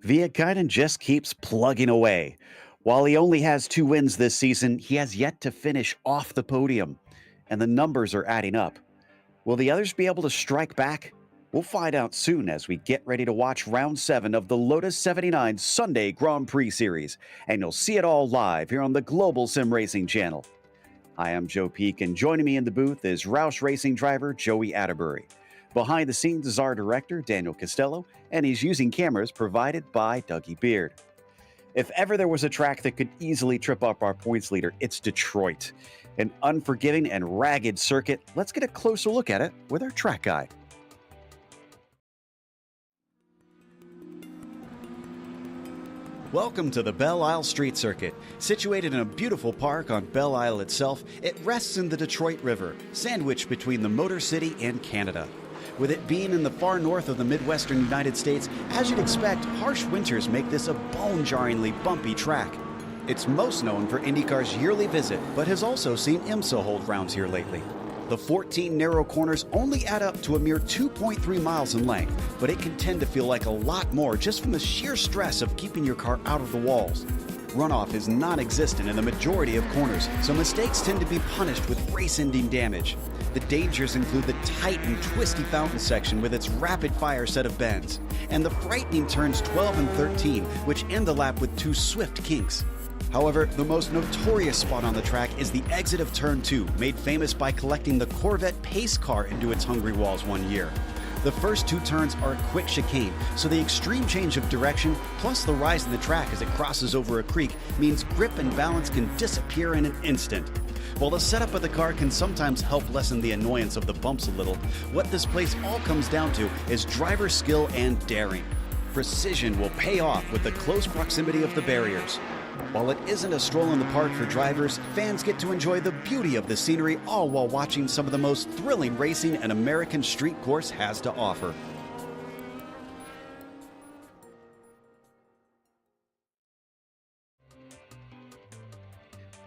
Viekainen just keeps plugging away. While he only has 2 wins this season, he has yet to finish off the podium, and the numbers are adding up. Will the others be able to strike back? We'll find out soon as we get ready to watch round 7 of the Lotus 79 Sunday Grand Prix Series, and you'll see it all live here on the Global SimRacing Channel. I am Joe Peak, and joining me in the booth is Roush Racing driver Joey Atterbury. Behind the scenes is our director, Daniel Costello, and he's using cameras provided by Dougie Beard. If ever there was a track that could easily trip up our points leader, it's Detroit. An unforgiving and ragged circuit. Let's get a closer look at it with our track guy. Welcome to the Belle Isle Street Circuit. Situated in a beautiful park on Belle Isle itself, it rests in the Detroit River, sandwiched between the Motor City and Canada. With it being in the far north of the Midwestern United States, as you'd expect, harsh winters make this a bone-jarringly bumpy track. It's most known for IndyCar's yearly visit, but has also seen IMSA hold rounds here lately. The 14 narrow corners only add up to a mere 2.3 miles in length, but it can tend to feel like a lot more just from the sheer stress of keeping your car out of the walls. Runoff is non-existent in the majority of corners, so mistakes tend to be punished with race-ending damage. The dangers include the tight and twisty fountain section with its rapid-fire set of bends, and the frightening turns 12 and 13, which end the lap with 2 swift kinks. However, the most notorious spot on the track is the exit of Turn 2, made famous by collecting the Corvette pace car into its hungry walls one year. The first 2 turns are a quick chicane, so the extreme change of direction, plus the rise in the track as it crosses over a creek, means grip and balance can disappear in an instant. While the setup of the car can sometimes help lessen the annoyance of the bumps a little, what this place all comes down to is driver skill and daring. Precision will pay off with the close proximity of the barriers. While it isn't a stroll in the park for drivers, fans get to enjoy the beauty of the scenery all while watching some of the most thrilling racing an American street course has to offer.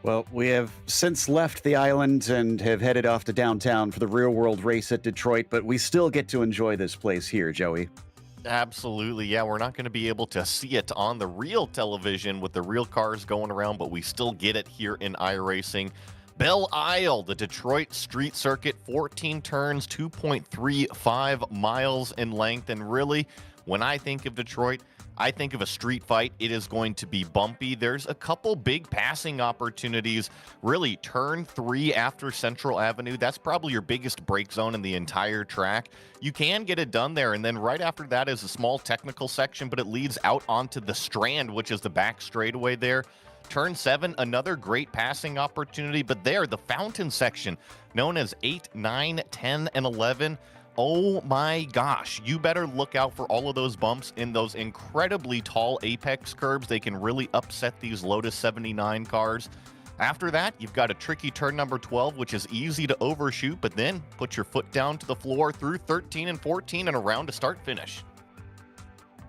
Well, we have since left the island and have headed off to downtown for the real-world race at Detroit, but we still get to enjoy this place here, Joey. Absolutely. Yeah, we're not going to be able to see it on the real television with the real cars going around, but we still get it here in iRacing. Belle Isle, the Detroit Street Circuit, 14 turns, 2.35 miles in length. And really, when I think of Detroit, I think of a street fight. It is going to be bumpy. There's a couple big passing opportunities. Really, turn 3 after Central Avenue. That's probably your biggest break zone in the entire track. You can get it done there. And then right after that is a small technical section, but it leads out onto the Strand, which is the back straightaway there. Turn 7, another great passing opportunity. But there, the fountain section, known as 8, 9, 10, and 11. Oh my gosh, you better look out for all of those bumps in those incredibly tall apex curbs. They can really upset these Lotus 79 cars. After that, you've got a tricky turn number 12, which is easy to overshoot, but then put your foot down to the floor through 13 and 14 and around to start finish.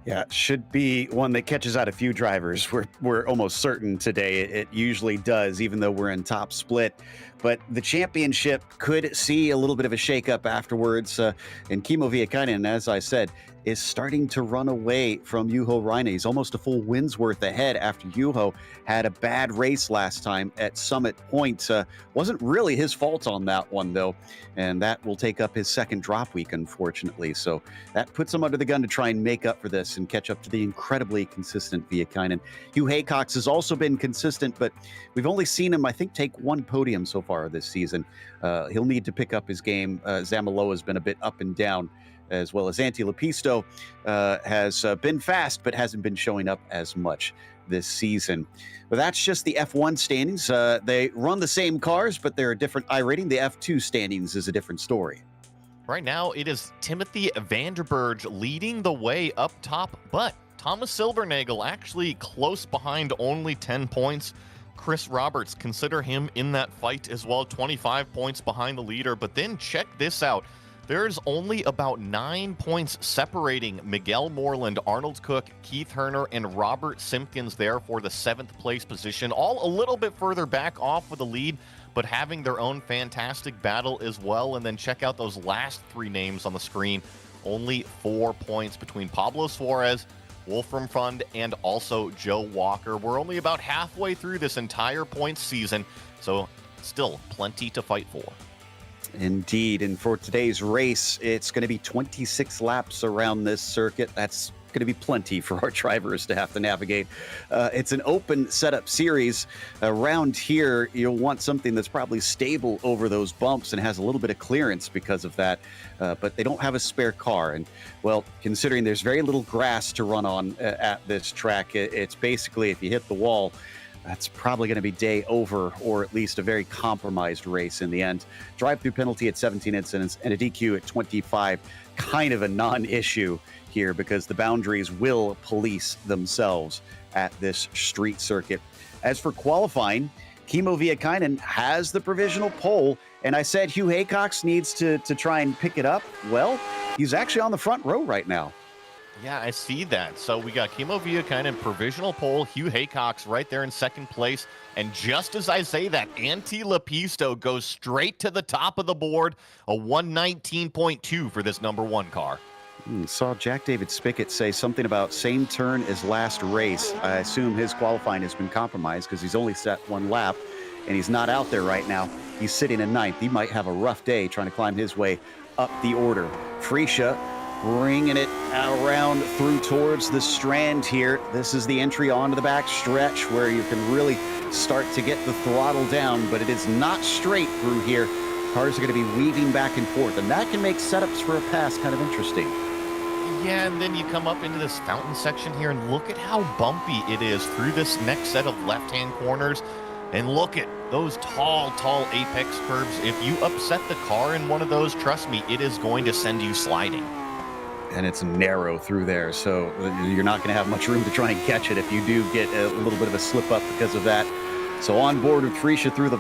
Yeah, it should be one that catches out a few drivers. We're almost certain today it usually does, even though we're in top split. But the championship could see a little bit of a shakeup afterwards. And Kimmo Viekainen, as I said, is starting to run away from Juho Rinne. He's almost a full win's worth ahead after Juho had a bad race last time at Summit Point. Wasn't really his fault on that one, though. And that will take up his second drop week, unfortunately. So that puts him under the gun to try and make up for this and catch up to the incredibly consistent Viekainen. Hugh Haycox has also been consistent, but we've only seen him, I think, take 1 podium so far this season. He'll need to pick up his game. Zamaloa has been a bit up and down, as well as Antti Lepisto has been fast, but hasn't been showing up as much this season. But that's just the F1 standings. They run the same cars, but they're a different iRating. The F2 standings is a different story. Right now, it is Timothy Vanderburge leading the way up top, but Thomas Silvernagel actually close behind, only 10 points. Chris Roberts, consider him in that fight as well, 25 points behind the leader. But then check this out. There's only about 9 points separating Miguel Moreland, Arnold Cook, Keith Herner, and Robert Simpkins there for the 7th place position. All a little bit further back off with the lead, but having their own fantastic battle as well. And then check out those last 3 names on the screen. Only 4 points between Pablo Suarez, Wolfram Fund, and also Joe Walker. We're only about halfway through this entire points season, so still plenty to fight for. Indeed, and for today's race, it's going to be 26 laps around this circuit. That's going to be plenty for our drivers to have to navigate. It's an open setup series. Around here, you'll want something that's probably stable over those bumps and has a little bit of clearance because of that, but they don't have a spare car. And, well, considering there's very little grass to run on at this track, it's basically, if you hit the wall, that's probably going to be day over, or at least a very compromised race in the end. Drive-through penalty at 17 incidents and a DQ at 25, kind of a non-issue here because the boundaries will police themselves at this street circuit. As for qualifying, Kimmo Viekainen has the provisional pole, and I said Hugh Haycox needs to try and pick it up. Well, he's actually on the front row right now. Yeah, I see that. So we got Kimmo Viekainen provisional pole, Hugh Haycox right there in second place. And just as I say that, Antti Lepisto goes straight to the top of the board, a 119.2 for this number one car. Saw Jack David Spickett say something about same turn as last race. I assume his qualifying has been compromised because he's only set one lap and he's not out there right now. He's sitting in ninth. He might have a rough day trying to climb his way up the order. Freesia bringing it around through towards the strand here. This is the entry onto the back stretch where you can really start to get the throttle down, but it is not straight through here. Cars are going to be weaving back and forth, and that can make setups for a pass kind of interesting. Yeah, and then you come up into this fountain section here, and look at how bumpy it is through this next set of left-hand corners. And look at those tall apex curves. If you upset the car in one of those, trust me, it is going to send you sliding. And it's narrow through there, so you're not going to have much room to try and catch it if you do get a little bit of a slip up because of that. So on board with Freesia through the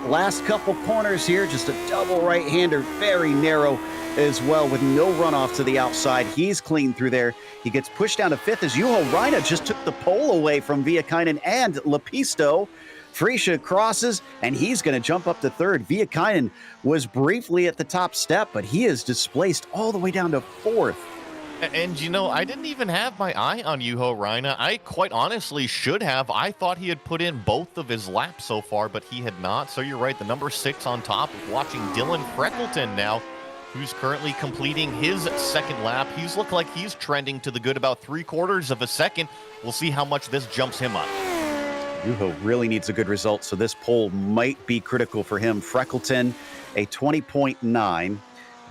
last couple corners here, just a double right-hander, very narrow as well, with no runoff to the outside. He's clean through there. He gets pushed down to fifth as Juho Raina just took the pole away from Viekainen and Lepisto. Freesia crosses, and he's going to jump up to third. Viekainen was briefly at the top step, but he is displaced all the way down to fourth. And, you know, I didn't even have my eye on Juho Raina. I quite honestly should have. I thought he had put in both of his laps so far, but he had not. So you're right, the number 6 on top, watching Dylan Freckleton now, who's currently completing his second lap. He's looked like he's trending to the good about 3/4 of a second. We'll see how much this jumps him up. Juho really needs a good result, so this pole might be critical for him. Freckleton, a 20.9.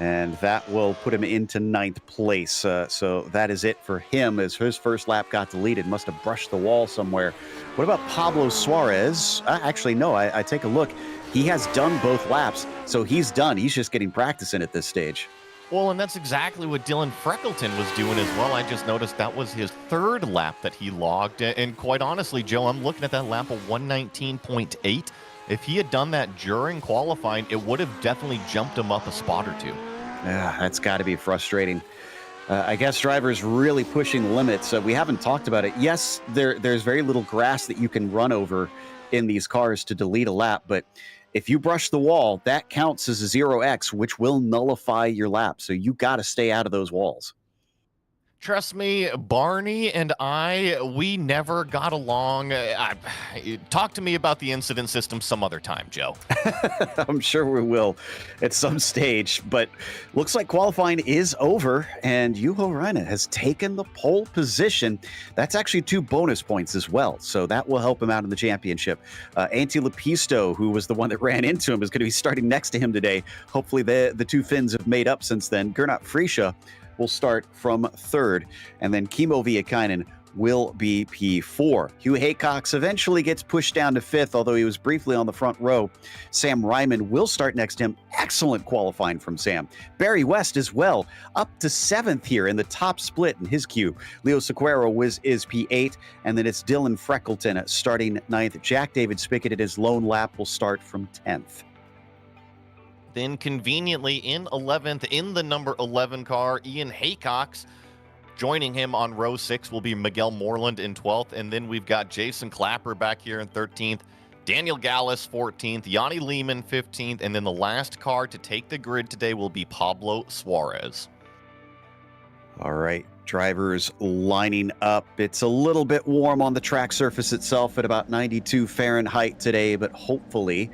And that will put him into ninth place. So that is it for him as his first lap got deleted. Must have brushed the wall somewhere. What about Pablo Suarez? Actually, no, I take a look. He has done both laps, so he's done. He's just getting practice in at this stage. Well, and that's exactly what Dylan Freckleton was doing as well. I just noticed that was his third lap that he logged. And quite honestly, Joe, I'm looking at that lap of 119.8. If he had done that during qualifying, it would have definitely jumped him up a spot or two. Yeah, that's got to be frustrating. I guess drivers really pushing limits. We haven't talked about it. Yes, there's very little grass that you can run over in these cars to delete a lap, but if you brush the wall, that counts as a 0x, which will nullify your lap. So you got to stay out of those walls. Trust me, Barney and we never got along. Talk to me about the incident system some other time, Joe. I'm sure we will at some stage, but looks like qualifying is over, and Juho Raina has taken the pole position. That's actually 2 bonus points as well, so that will help him out in the championship. Antti Lepisto, who was the one that ran into him, is going to be starting next to him today. Hopefully the 2 Finns have made up since then. Gernot Freesia will start from third, and then Kimmo Viekainen will be P4. Hugh Haycox eventually gets pushed down to fifth, although he was briefly on the front row. Sam Ryman will start next to him. Excellent qualifying from Sam. Barry West as well, up to seventh here in the top split in his queue. Leo Sequeiro is P8, and then it's Dylan Freckleton starting ninth. Jack David Spickett at his lone lap will start from 10th. Then conveniently in 11th, in the number 11 car, Ian Haycox. Joining him on row 6 will be Miguel Moreland in 12th. And then we've got Jason Clapper back here in 13th. Daniel Gallus 14th. Yanni Lehman 15th. And then the last car to take the grid today will be Pablo Suarez. All right, drivers lining up. It's a little bit warm on the track surface itself at about 92 Fahrenheit today, but hopefully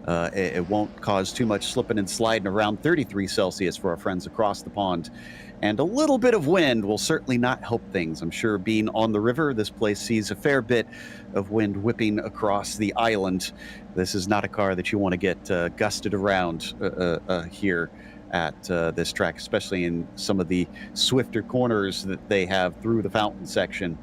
it won't cause too much slipping and sliding around 33 Celsius for our friends across the pond. And a little bit of wind will certainly not help things. I'm sure being on the river, this place sees a fair bit of wind whipping across the island. This is not a car that you want to get gusted around here at this track, especially in some of the swifter corners that they have through the fountain section.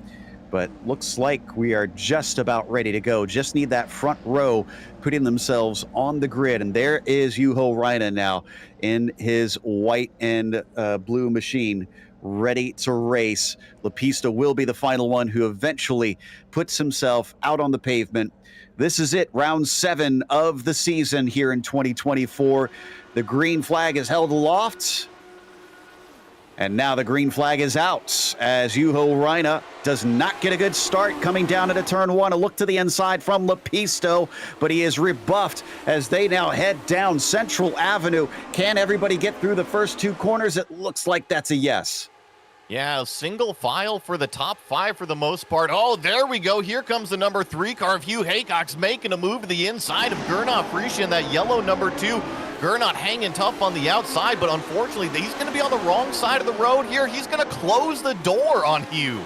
But looks like we are just about ready to go. Just need that front row putting themselves on the grid. And there is Juho Räikkönen now in his white and blue machine, ready to race. Lepista will be the final one who eventually puts himself out on the pavement. This is it, round 7 of the season here in 2024. The green flag is held aloft. And now the green flag is out as Juho Räikkönen does not get a good start coming down into turn 1. A look to the inside from Lepista, but he is rebuffed as they now head down Central Avenue. Can everybody get through the first 2 corners? It looks like that's a yes. Yeah, single file for the top 5 for the most part. Oh, there we go. Here comes the number 3 car of Hugh Haycock's making a move to the inside of Gernot Prix in that yellow number 2. Gernot hanging tough on the outside, but unfortunately, he's going to be on the wrong side of the road here. He's going to close the door on Hugh.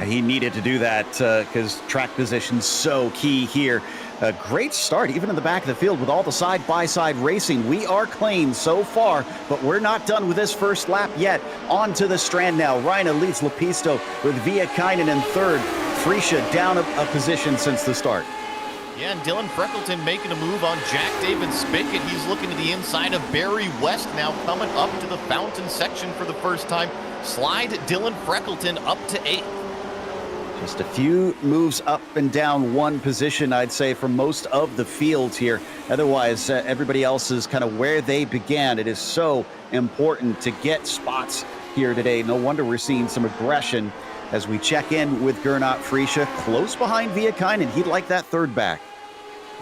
He needed to do that because track position's so key here. A great start, even in the back of the field with all the side-by-side racing. We are clean so far, but we're not done with this first lap yet. On to the strand now. Räikkönen leads Lepista with Viekainen in third. Freesia down a position since the start. Yeah, and Dylan Freckleton making a move on Jack David Spickett. He's looking to the inside of Barry West now, coming up to the fountain section for the first time. Slide Dylan Freckleton up to 8th. Just a few moves up and down one position, I'd say, for most of the field here. Otherwise, everybody else is kind of where they began. It is so important to get spots here today. No wonder we're seeing some aggression as we check in with Gernot Freesia, close behind Viekainen. He'd like that third back.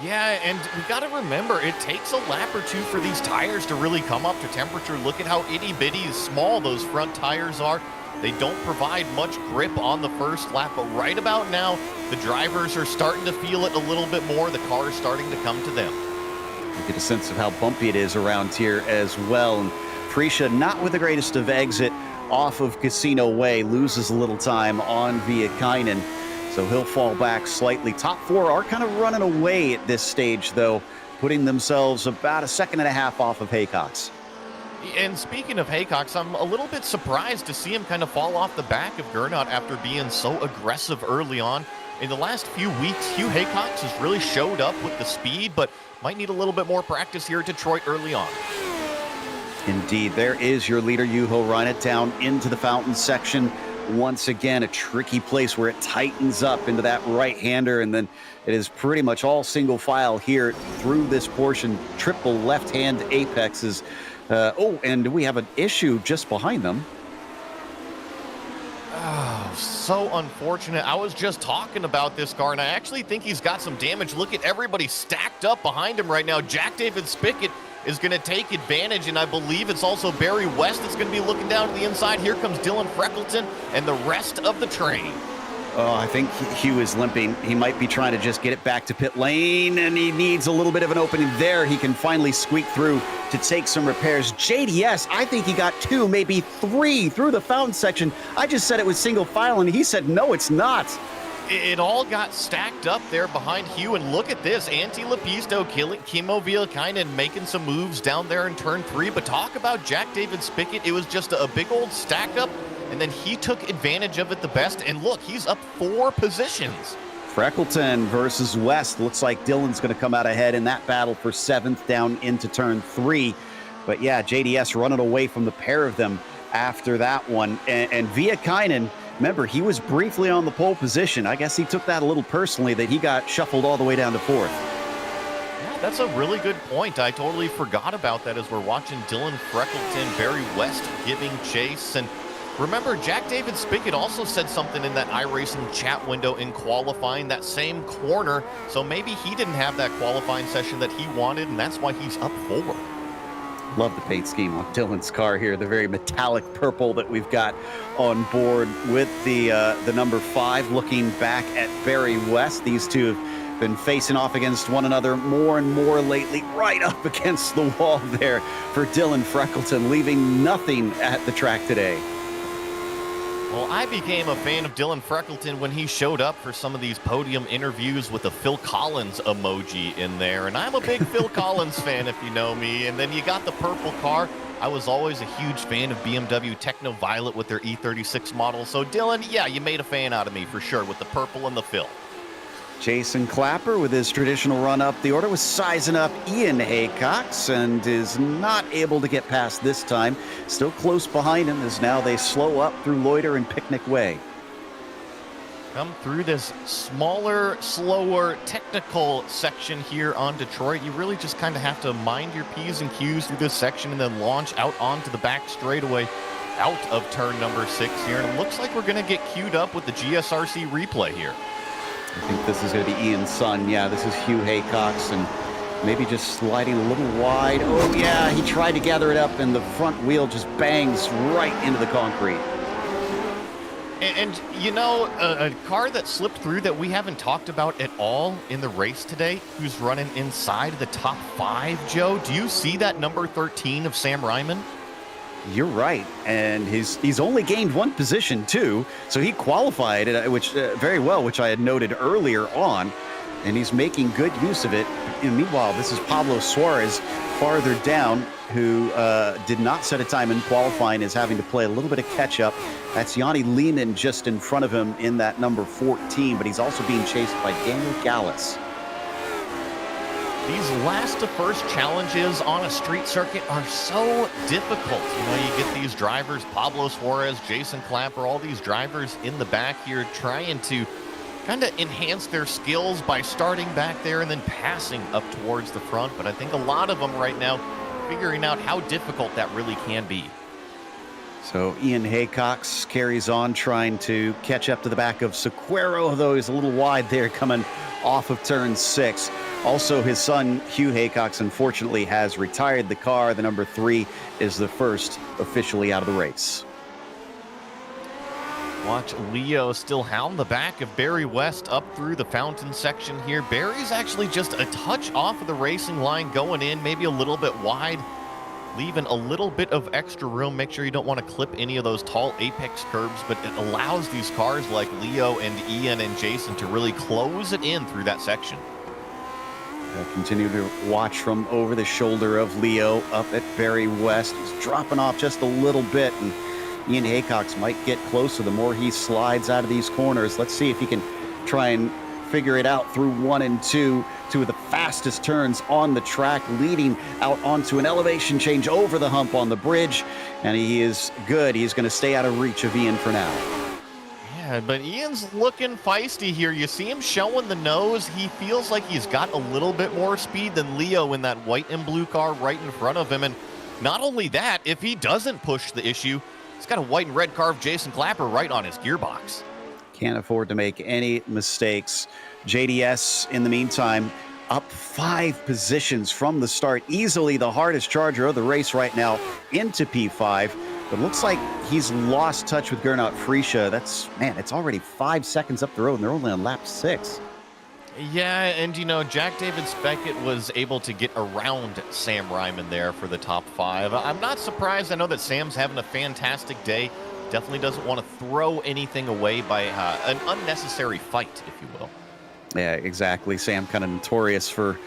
Yeah, and we got to remember, it takes a lap or 2 for these tires to really come up to temperature. Look at how itty-bitty small those front tires are. They don't provide much grip on the first lap, but right about now, the drivers are starting to feel it a little bit more. The car is starting to come to them. You get a sense of how bumpy it is around here as well. And Freesia, not with the greatest of exit off of Casino Way, loses a little time on Viekainen, so he'll fall back slightly. Top 4 are kind of running away at this stage, though, putting themselves about a second and a half off of Haycock's. And speaking of Haycock's, I'm a little bit surprised to see him kind of fall off the back of Gernot after being so aggressive early on. In the last few weeks, Hugh Haycock's has really showed up with the speed, but might need a little bit more practice here at Detroit early on. Indeed, there is your leader, Juho Räikkönen, down into the fountain section. Once again, a tricky place where it tightens up into that right-hander, and then it is pretty much all single file here through this portion. Triple left-hand apexes. And we have an issue just behind them. Oh, so unfortunate. I was just talking about this car, and I actually think he's got some damage. Look at everybody stacked up behind him right now. Jack David Spickett is going to take advantage, and I believe it's also Barry West that's going to be looking down to the inside. Here comes Dylan Freckleton and the rest of the train. Oh, I think Hugh is limping. He might be trying to just get it back to pit lane, and he needs a little bit of an opening there. He can finally squeak through to take some repairs. JDS, I think he got 2, maybe 3 through the fountain section. I just said it was single file, and he said, no, it's not. It all got stacked up there behind Hugh, and look at this. Antti Lepista killing Kimmo Viekainen, making some moves down there in turn 3. But talk about Jack David Spickett. It was just a big old stack up, and then he took advantage of it the best. And look, he's up 4 positions. Freckleton versus West. Looks like Dylan's going to come out ahead in that battle for 7th down into turn 3. But yeah, JDS running away from the pair of them after that one. And Viekainen, remember, he was briefly on the pole position. I guess he took that a little personally that he got shuffled all the way down to 4th. Yeah, that's a really good point. I totally forgot about that as we're watching Dylan Freckleton, Barry West giving chase. And remember, Jack David Spickett also said something in that iRacing chat window in qualifying, that same corner. So maybe he didn't have that qualifying session that he wanted, and that's why he's up 4. Love the paint scheme on Dylan's car here, the very metallic purple that we've got on board with the number 5. Looking back at Barry West, these two have been facing off against one another more and more lately, right up against the wall there for Dylan Freckleton, leaving nothing at the track today. Well, I became a fan of Dylan Freckleton when he showed up for some of these podium interviews with a Phil Collins emoji in there. And I'm a big Phil Collins fan, if you know me. And then you got the purple car. I was always a huge fan of BMW Techno Violet with their E36 model. So, Dylan, yeah, you made a fan out of me for sure with the purple and the Phil. Jason Clapper, with his traditional run up the order, was sizing up Ian Haycox and is not able to get past this time. Still close behind him as now they slow up through Loiter and Picnic Way. Come through this smaller, slower, technical section here on Detroit. You really just kind of have to mind your P's and Q's through this section and then launch out onto the back straightaway out of turn number 6 here. And it looks like we're going to get queued up with the GSRC replay here. I think this is going to be Ian's son. Yeah, this is Hugh Haycox, and maybe just sliding a little wide. Oh, yeah, he tried to gather it up, and the front wheel just bangs right into the concrete. And you know, a car that slipped through that we haven't talked about at all in the race today, who's running inside the top 5, Joe? Do you see that number 13 of Sam Ryman? You're right, and he's only gained 1 position too, so he qualified, which very well, which I had noted earlier on, and he's making good use of it. And meanwhile, this is Pablo Suarez farther down, who did not set a time in qualifying, is having to play a little bit of catch up. That's Yanni Lehman just in front of him in that number 14, but he's also being chased by Daniel Gallus. These last to first challenges on a street circuit are so difficult. You know, you get these drivers, Pablo Suarez, Jason Clapper, all these drivers in the back here trying to kind of enhance their skills by starting back there and then passing up towards the front. But I think a lot of them right now figuring out how difficult that really can be. So Ian Haycox carries on trying to catch up to the back of Sequeiro, though he's a little wide there coming off of turn 6. Also, his son, Hugh Haycox, unfortunately has retired the car. The number 3 is the first officially out of the race. Watch Leo still hound the back of Barry West up through the fountain section here. Barry's actually just a touch off of the racing line going in, maybe a little bit wide, leaving a little bit of extra room. Make sure you don't want to clip any of those tall apex curbs, but it allows these cars like Leo and Ian and Jason to really close it in through that section. Continue to watch from over the shoulder of Leo up at Barry West. He's dropping off just a little bit, and Ian Haycox might get closer the more he slides out of these corners. Let's see if he can try and figure it out through 1 and 2 of the fastest turns on the track, leading out onto an elevation change over the hump on the bridge, and he is good. He's going to stay out of reach of Ian for now. Yeah, but Ian's looking feisty here. You see him showing the nose. He feels like he's got a little bit more speed than Leo in that white and blue car right in front of him. And not only that, if he doesn't push the issue, he's got a white and red car of Jason Clapper right on his gearbox. Can't afford to make any mistakes. JDS, in the meantime, up 5 positions from the start. Easily the hardest charger of the race right now into P5. But looks like he's lost touch with Gernot Friesche. It's already 5 seconds up the road, and they're only on lap 6. Yeah, and you know, Jack David Speckett was able to get around Sam Ryman there for the top 5. I'm not surprised. I know that Sam's having a fantastic day. Definitely doesn't want to throw anything away by an unnecessary fight, if you will. Yeah, exactly. Sam kind of notorious for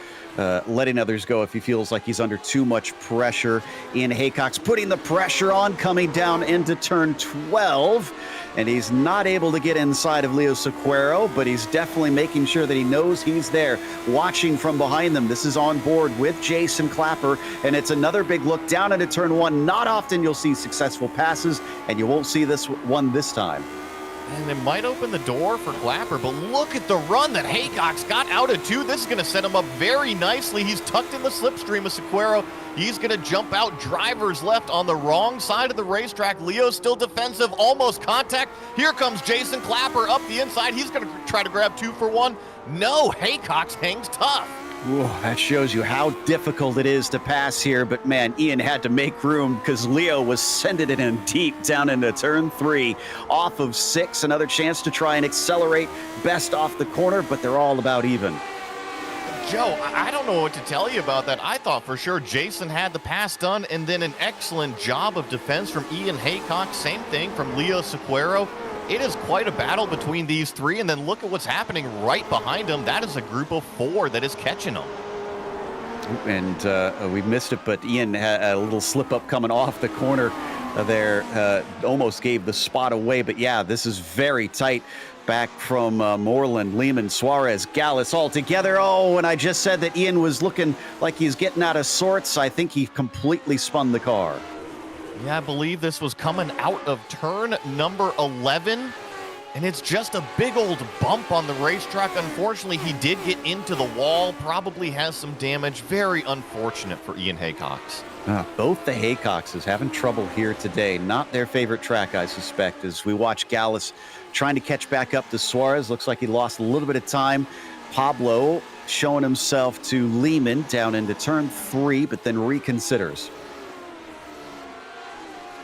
letting others go if he feels like he's under too much pressure. Ian Haycox putting the pressure on, coming down into turn 12, and he's not able to get inside of Leo Sequeiro, but he's definitely making sure that he knows he's there, watching from behind them. This is on board with Jason Clapper, and it's another big look down into turn 1. Not often you'll see successful passes, and you won't see this one this time. And it might open the door for Clapper, but look at the run that Haycox got out of 2. This is going to set him up very nicely. He's tucked in the slipstream of Sequeiro. He's going to jump out drivers left on the wrong side of the racetrack. Leo's still defensive, almost contact. Here comes Jason Clapper up the inside. He's going to try to grab 2 for 1. No, Haycox hangs tough. Ooh, that shows you how difficult it is to pass here. But man, Ian had to make room because Leo was sending it in deep down into turn 3. Off of 6, another chance to try and accelerate best off the corner, but they're all about even. Joe, I don't know what to tell you about that. I thought for sure Jason had the pass done, and then an excellent job of defense from Ian Haycock. Same thing from Leo Sequeiro. It is quite a battle between these three, and then look at what's happening right behind them. That is a group of 4 that is catching them. And we missed it, but Ian had a little slip up coming off the corner there. Almost gave the spot away, but yeah, this is very tight. Back from Moreland, Lehman, Suarez, Gallus all together. Oh, and I just said that Ian was looking like he's getting out of sorts. I think he completely spun the car. Yeah, I believe this was coming out of turn number 11, and it's just a big old bump on the racetrack. Unfortunately, he did get into the wall, probably has some damage. Very unfortunate for Ian Haycocks. Both the Haycockses having trouble here today. Not their favorite track, I suspect, as we watch Gallus trying to catch back up to Suarez. Looks like he lost a little bit of time. Pablo showing himself to Lehman down into turn 3, but then reconsiders.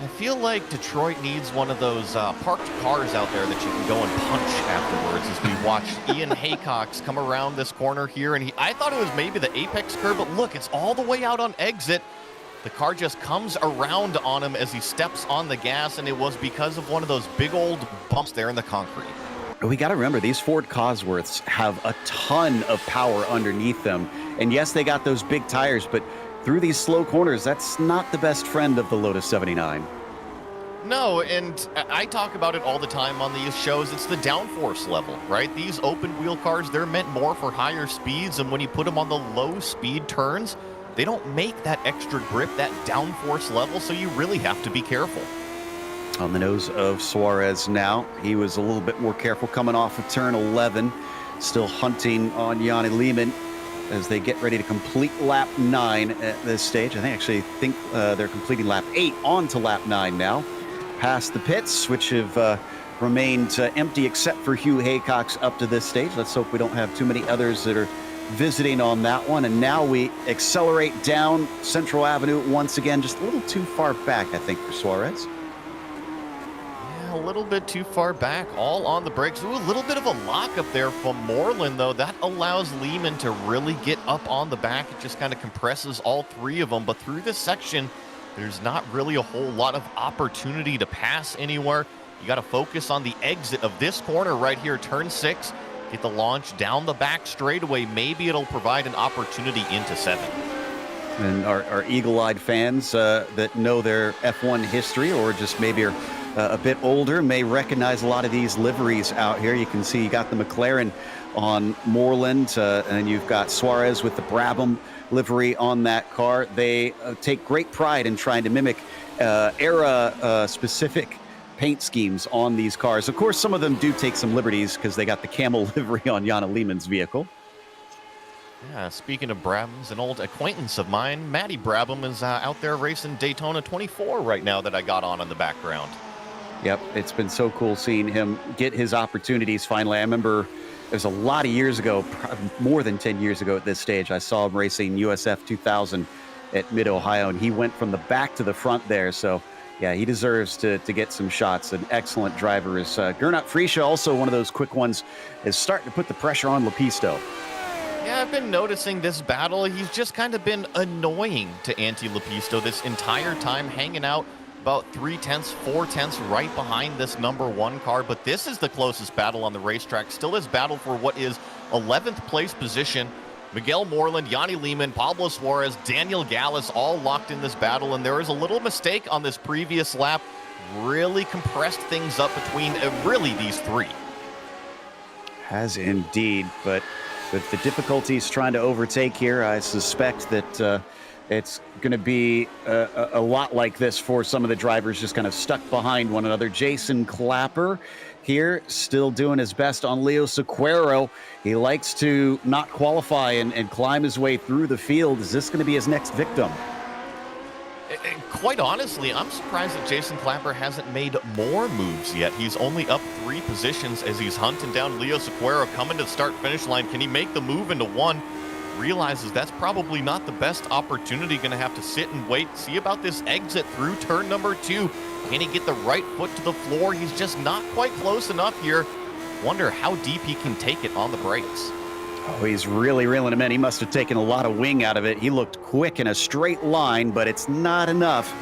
I feel like Detroit needs one of those parked cars out there that you can go and punch afterwards, as we watch Ian Haycocks come around this corner here. And I thought it was maybe the apex curve, but look, it's all the way out on exit. The car just comes around on him as he steps on the gas, and it was because of one of those big old bumps there in the concrete. We got to remember, these Ford Cosworths have a ton of power underneath them. And yes, they got those big tires, but through these slow corners, that's not the best friend of the Lotus 79. No, and I talk about it all the time on these shows. It's the downforce level, right? These open wheel cars, they're meant more for higher speeds, and when you put them on the low speed turns, they don't make that extra grip, that downforce level, so you really have to be careful. On the nose of Suarez now. He was a little bit more careful coming off of turn 11. Still hunting on Yanni Lehman as they get ready to complete lap 9 at this stage. I actually think they're completing lap 8 on to lap 9 now. Past the pits, which have remained empty except for Hugh Haycock's up to this stage. Let's hope we don't have too many others that are visiting on that one. And now we accelerate down Central Avenue once again, just a little too far back, I think, for Suarez. Yeah, a little bit too far back, all on the brakes. Ooh, a little bit of a lock up there from Moreland, though. That allows Lehman to really get up on the back. It just kind of compresses all 3 of them. But through this section, there's not really a whole lot of opportunity to pass anywhere. You got to focus on the exit of this corner right here, turn 6. Get the launch down the back straightaway. Maybe it'll provide an opportunity into 7. And our eagle-eyed fans that know their F1 history, or just maybe are a bit older, may recognize a lot of these liveries out here. You can see you got the McLaren on Moreland, and you've got Suarez with the Brabham livery on that car. They take great pride in trying to mimic era-specific paint schemes on these cars. Of course, some of them do take some liberties because they got the camel livery on Jana Lehman's vehicle. Yeah, speaking of Brabhams, an old acquaintance of mine, Matty Brabham, is out there racing Daytona 24 right now that I got on in the background. Yep, it's been so cool seeing him get his opportunities finally. I remember it was a lot of years ago, more than 10 years ago at this stage, I saw him racing USF 2000 at Mid-Ohio, and he went from the back to the front there. So, yeah, he deserves to get some shots. An excellent driver is Gernot Friesche, also one of those quick ones, is starting to put the pressure on Lepisto. Yeah, I've been noticing this battle. He's just kind of been annoying to Antti Lepisto this entire time, hanging out about 3/10, 4/10 right behind this number 1 car. But this is the closest battle on the racetrack. Still is battle for what is 11th place position. Miguel Moreland, Yanni Lehman, Pablo Suarez, Daniel Gallus all locked in this battle. And there was a little mistake on this previous lap. Really compressed things up between really these 3. Has indeed, but with the difficulties trying to overtake here, I suspect that it's going to be a lot like this for some of the drivers, just kind of stuck behind one another. Jason Clapper here, still doing his best on Leo Sequeiro. He likes to not qualify and climb his way through the field. Is this going to be his next victim? Quite honestly, I'm surprised that Jason Clapper hasn't made more moves yet. He's only up 3 positions as he's hunting down Leo Sequeiro, coming to the start-finish line. Can he make the move into 1? realizes that's probably not the best opportunity. Going to have to sit and wait, see about this exit through turn number 2. Can he get the right foot to the floor? He's just not quite close enough here. Wonder how deep he can take it on the brakes. Oh, he's really reeling him in. He must have taken a lot of wing out of it. He looked quick in a straight line, but it's not enough.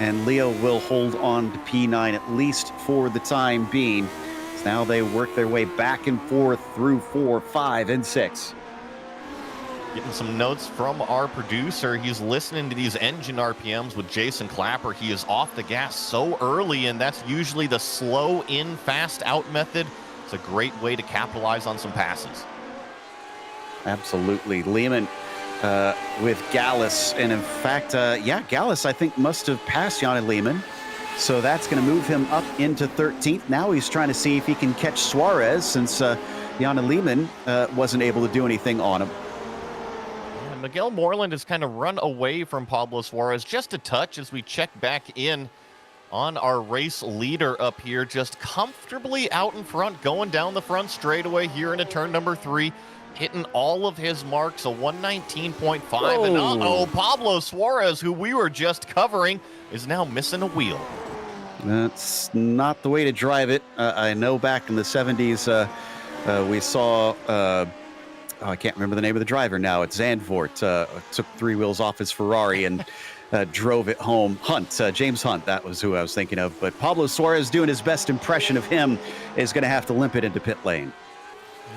And Leo will hold on to P9 at least for the time being. So now they work their way back and forth through 4, 5, and 6. Getting some notes from our producer. He's listening to these engine RPMs with Jason Clapper. He is off the gas so early, and that's usually the slow in, fast out method. It's a great way to capitalize on some passes. Absolutely. Lehman with Gallus. And in fact, Gallus, I think, must have passed Yanni Lehman. So that's going to move him up into 13th. Now he's trying to see if he can catch Suarez, since Yanni Lehman wasn't able to do anything on him. Yeah, Miguel Moreland has kind of run away from Pablo Suarez just a touch as we check back in on our race leader up here, just comfortably out in front, going down the front straightaway here into turn number 3. Hitting all of his marks, a 119.5. And Pablo Suarez, who we were just covering, is now missing a wheel. That's not the way to drive it. I know back in the 70s, we saw, I can't remember the name of the driver now. It's Zandvoort. Took 3 wheels off his Ferrari and drove it home. James Hunt, that was who I was thinking of. But Pablo Suarez, doing his best impression of him, is going to have to limp it into pit lane.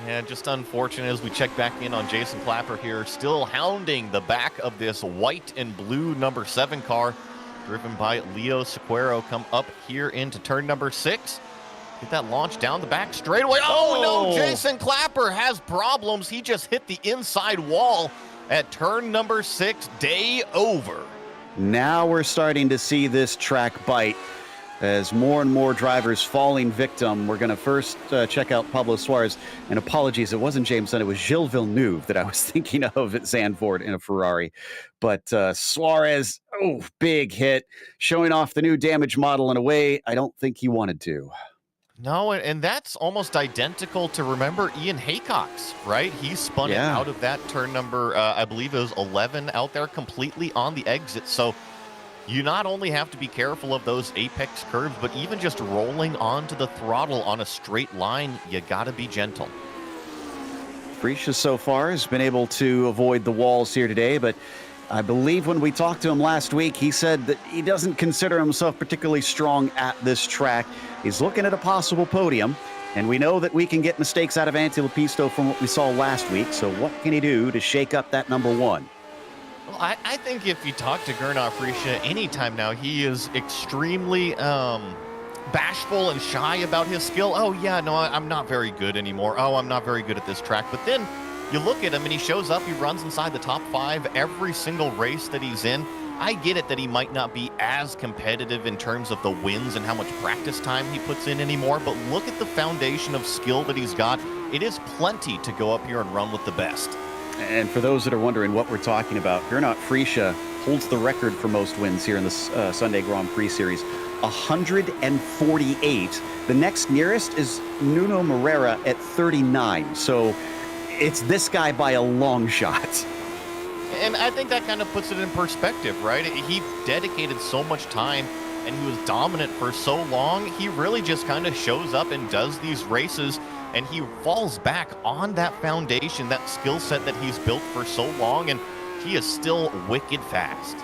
Yeah, just unfortunate as we check back in on Jason Clapper here, still hounding the back of this white and blue number 7 car, driven by Leo Sequeiro. Come up here into turn number 6. Get that launch down the back straightaway. Oh, no, Jason Clapper has problems. He just hit the inside wall at turn number 6. Day over. Now we're starting to see this track bite, as more and more drivers falling victim. We're going to first check out Pablo Suarez. And apologies, it wasn't James Hunt, it was Gilles Villeneuve that I was thinking of at Zandvoort in a Ferrari. But Suarez, big hit, showing off the new damage model in a way I don't think he wanted to. No, and that's almost identical to, remember, Ian Haycock's, right? He spun it out of that turn number, I believe it was 11, out there completely on the exit. So you not only have to be careful of those apex curves, but even just rolling onto the throttle on a straight line, you got to be gentle. Prix so far has been able to avoid the walls here today, but I believe when we talked to him last week, he said that he doesn't consider himself particularly strong at this track. He's looking at a possible podium, and we know that we can get mistakes out of Antilopisto from what we saw last week, so what can he do to shake up that number 1? Well, I think if you talk to Gernot Prix anytime now, he is extremely bashful and shy about his skill. Oh, yeah, no, I'm not very good anymore. Oh, I'm not very good at this track. But then you look at him and he shows up, he runs inside the top 5 every single race that he's in. I get it that he might not be as competitive in terms of the wins and how much practice time he puts in anymore, but look at the foundation of skill that he's got. It is plenty to go up here and run with the best. And for those that are wondering what we're talking about, Gernot Prix holds the record for most wins here in the Sunday Grand Prix Series, 148. The next nearest is Nuno Moreira at 39. So it's this guy by a long shot. And I think that kind of puts it in perspective, right? He dedicated so much time and he was dominant for so long. He really just kind of shows up and does these races, and he falls back on that foundation, that skill set that he's built for so long, and he is still wicked fast.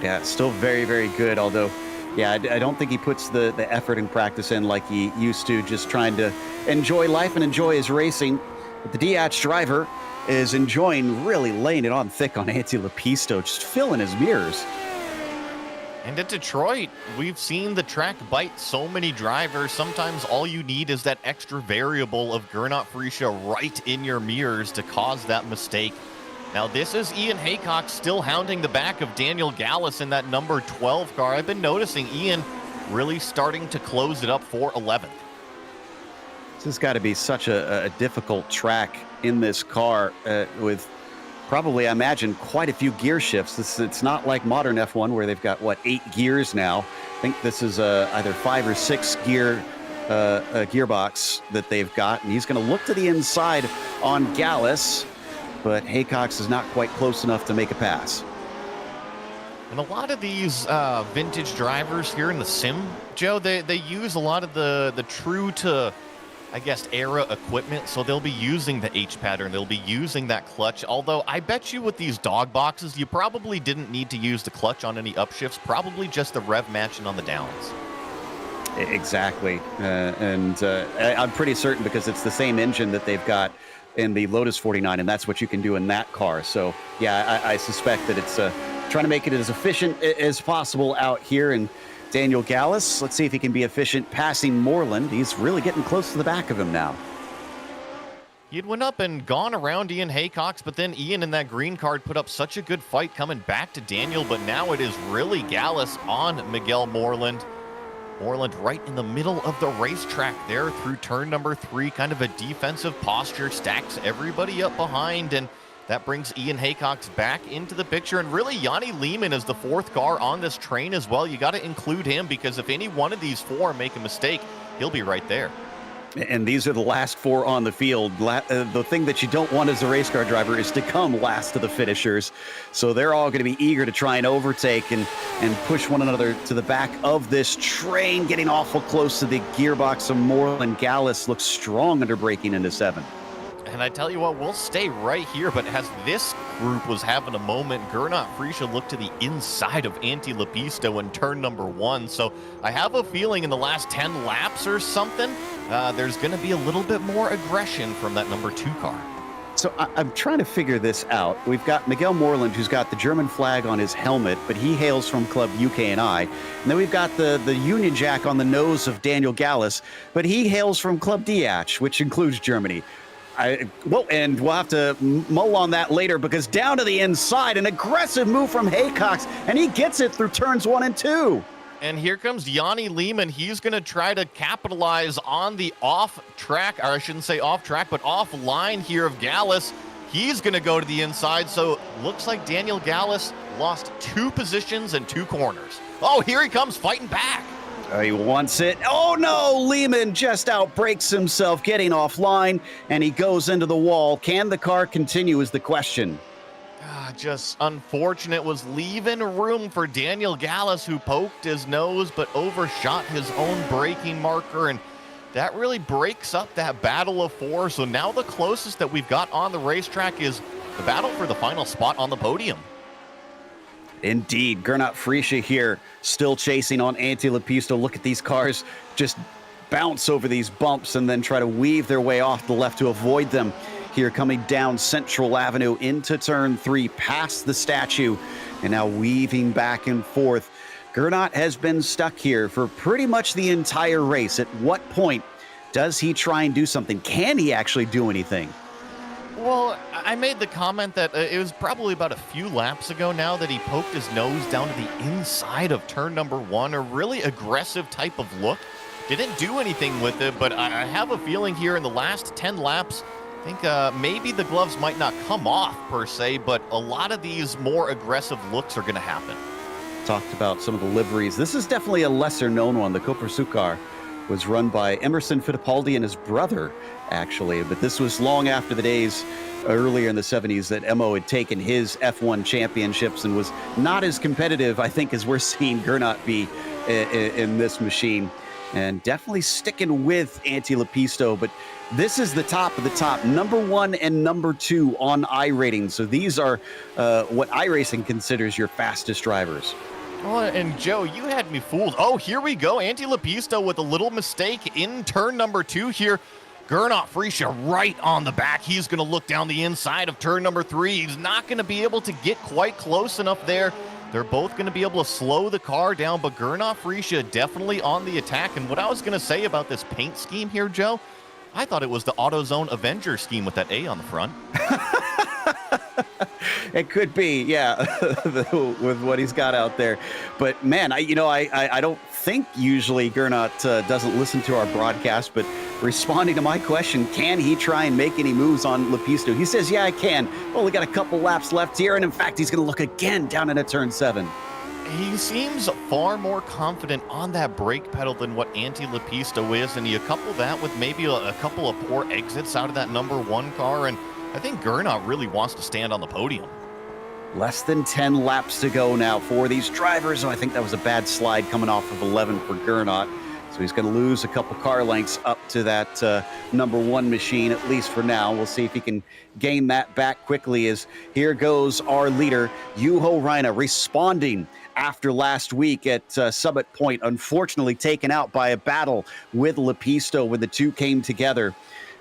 Yeah, still very, very good, although, yeah, I don't think he puts the effort and practice in like he used to, just trying to enjoy life and enjoy his racing. But the Diatch driver is enjoying really laying it on thick on Antilopisto, just filling his mirrors. And at Detroit, we've seen the track bite so many drivers. Sometimes all you need is that extra variable of Gernot Prix right in your mirrors to cause that mistake. Now, this is Ian Haycock still hounding the back of Daniel Gallus in that number 12 car. I've been noticing Ian really starting to close it up for 11th. This has got to be such a difficult track in this car with probably, I imagine, quite a few gear shifts. It's not like modern F1 where they've got, 8 gears now. I think this is either 5 or 6 gear gearbox that they've got. And he's going to look to the inside on Gallus. but Haycox is not quite close enough to make a pass. And a lot of these vintage drivers here in the sim, Joe, they use a lot of the true to, I guess, era equipment. So they'll be using the H pattern. They'll be using that clutch. Although I bet you with these dog boxes, you probably didn't need to use the clutch on any upshifts. Probably just the rev matching on the downs. Exactly. I'm pretty certain because it's the same engine that they've got in the Lotus 49, and that's what you can do in that car. So, yeah, I suspect that it's trying to make it as efficient as possible out here. And Daniel Gallus, let's see if he can be efficient passing Moreland. He's really getting close to the back of him now. He had went up and gone around Ian Haycox, but then Ian in that green card put up such a good fight coming back to Daniel, but now it is really Gallus on Miguel Moreland. Moreland right in the middle of the racetrack there through turn number 3, kind of a defensive posture, stacks everybody up behind, and that brings Ian Haycox back into the picture. And really, Yanni Lehman is the 4th car on this train as well. You got to include him because if any one of these 4 make a mistake, he'll be right there. And these are the last 4 on the field. The thing that you don't want as a race car driver is to come last to the finishers. So they're all going to be eager to try and overtake and push one another to the back of this train, getting awful close to the gearbox of Moreland. Gallus looks strong under braking into 7. And I tell you what, we'll stay right here, but as this group was having a moment, Gernot Friesche looked to the inside of Antti Lepisto in turn number 1. So I have a feeling in the last 10 laps or something, there's going to be a little bit more aggression from that number 2 car. So I'm trying to figure this out. We've got Miguel Moreland, who's got the German flag on his helmet, but he hails from Club UKNI. And then we've got the Union Jack on the nose of Daniel Gallus, but he hails from Club DH, which includes Germany. And we'll have to mull on that later because down to the inside, an aggressive move from Haycox, and he gets it through turns 1 and 2. And here comes Yanni Lehman. He's going to try to capitalize on the off-track, or I shouldn't say off-track, but off-line here of Gallus. He's going to go to the inside, so looks like Daniel Gallus lost 2 positions and 2 corners. Oh, here he comes fighting back. He wants it. Oh, no! Lehman just outbrakes himself, getting offline, and he goes into the wall. Can the car continue is the question. Just unfortunate, was leaving room for Daniel Gallus, who poked his nose but overshot his own braking marker, and that really breaks up that battle of 4. So now the closest that we've got on the racetrack is the battle for the final spot on the podium. Indeed, Gernot Friesche here, still chasing on Antti Lepisto. Look at these cars just bounce over these bumps and then try to weave their way off the left to avoid them. Here coming down Central Avenue into turn 3, past the statue, and now weaving back and forth. Gernot has been stuck here for pretty much the entire race. At what point does he try and do something? Can he actually do anything? Well, I made the comment that it was probably about a few laps ago now that he poked his nose down to the inside of turn number 1, a really aggressive type of look. Didn't do anything with it, but I have a feeling here in the last 10 laps, I think maybe the gloves might not come off per se, but a lot of these more aggressive looks are going to happen. Talked about some of the liveries. This is definitely a lesser known one. The Copersucar car was run by Emerson Fittipaldi and his brother, actually. But this was long after the days earlier in the 70s that Emo had taken his F1 championships and was not as competitive, I think, as we're seeing Gernot be in this machine. And definitely sticking with Antti Lepisto, but this is the top of the top, number 1 and number 2 on iRating. So these are what iRacing considers your fastest drivers. Oh, and Joe, you had me fooled. Oh, here we go. Antti Lepisto with a little mistake in turn number 2 here. Gernot Friesche right on the back. He's going to look down the inside of turn number 3. He's not going to be able to get quite close enough there. They're both going to be able to slow the car down, but Gernot Friesche definitely on the attack. And what I was going to say about this paint scheme here, Joe, I thought it was the AutoZone Avenger scheme with that A on the front. It could be, yeah, with what he's got out there. But man, I don't think usually Gernot doesn't listen to our broadcast, but responding to my question, can he try and make any moves on Lepisto? He says, yeah, I can. Only got a couple laps left here, and in fact, he's going to look again down into turn 7. He seems far more confident on that brake pedal than what Antti Lepisto is, and you couple that with maybe a couple of poor exits out of that number 1 car, and I think Gernot really wants to stand on the podium. Less than 10 laps to go now for these drivers. I think that was a bad slide coming off of 11 for Gernot. So he's going to lose a couple car lengths up to that number one machine, at least for now. We'll see if he can gain that back quickly, as here goes our leader, Juho Raina, responding after last week at Summit Point, unfortunately taken out by a battle with Lepisto when the two came together,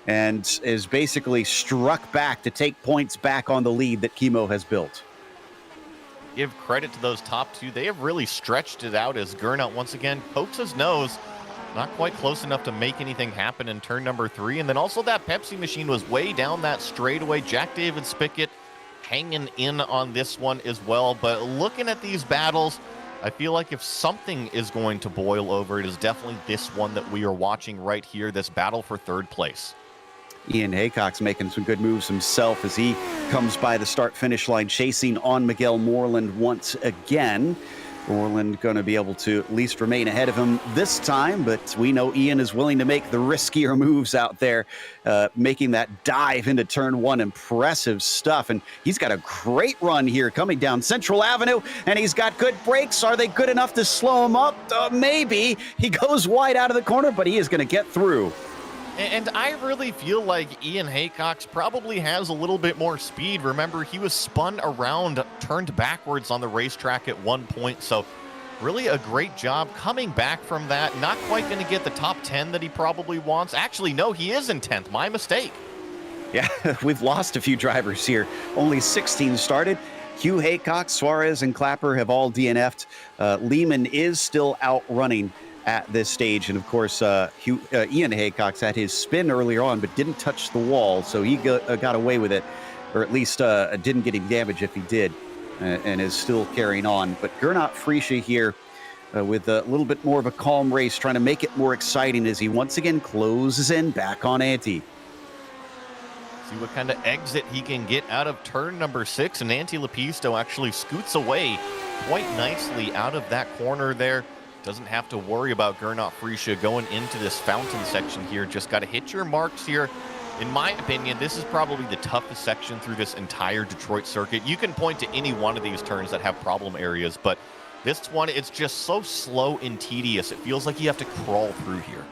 and is basically struck back to take points back on the lead that Kimo has built. Give credit to those top two. They have really stretched it out as Gernot once again pokes his nose. Not quite close enough to make anything happen in turn number 3. And then also that Pepsi machine was way down that straightaway. Jack David Spickett hanging in on this one as well. But looking at these battles, I feel like if something is going to boil over, it is definitely this one that we are watching right here, this battle for third place. Ian Haycock's making some good moves himself as he comes by the start-finish line, chasing on Miguel Moreland once again. Moreland going to be able to at least remain ahead of him this time, but we know Ian is willing to make the riskier moves out there, making that dive into turn 1. Impressive stuff, and he's got a great run here coming down Central Avenue, and he's got good brakes. Are they good enough to slow him up? Maybe. He goes wide out of the corner, but he is going to get through. And I really feel like Ian Haycock's probably has a little bit more speed. Remember, he was spun around, turned backwards on the racetrack at one point. So really a great job coming back from that. Not quite going to get the top 10 that he probably wants. Actually, no, he is in 10th. My mistake. Yeah, we've lost a few drivers here. Only 16 started. Hugh Haycock, Suarez, and Clapper have all DNF'd. Lehman is still out running at this stage, and of course Ian Haycock's had his spin earlier on but didn't touch the wall, so he got away with it, or at least didn't get any damage if he did, and is still carrying on. But Gernot Frische here with a little bit more of a calm race, trying to make it more exciting as he once again closes in back on Antti. See what kind of exit he can get out of turn number 6, and Antti Lepisto actually scoots away quite nicely out of that corner there. Doesn't have to worry about Gernot Frische going into this fountain section here. Just got to hit your marks here. In my opinion, this is probably the toughest section through this entire Detroit circuit. You can point to any one of these turns that have problem areas, but this one, it's just so slow and tedious. It feels like you have to crawl through here.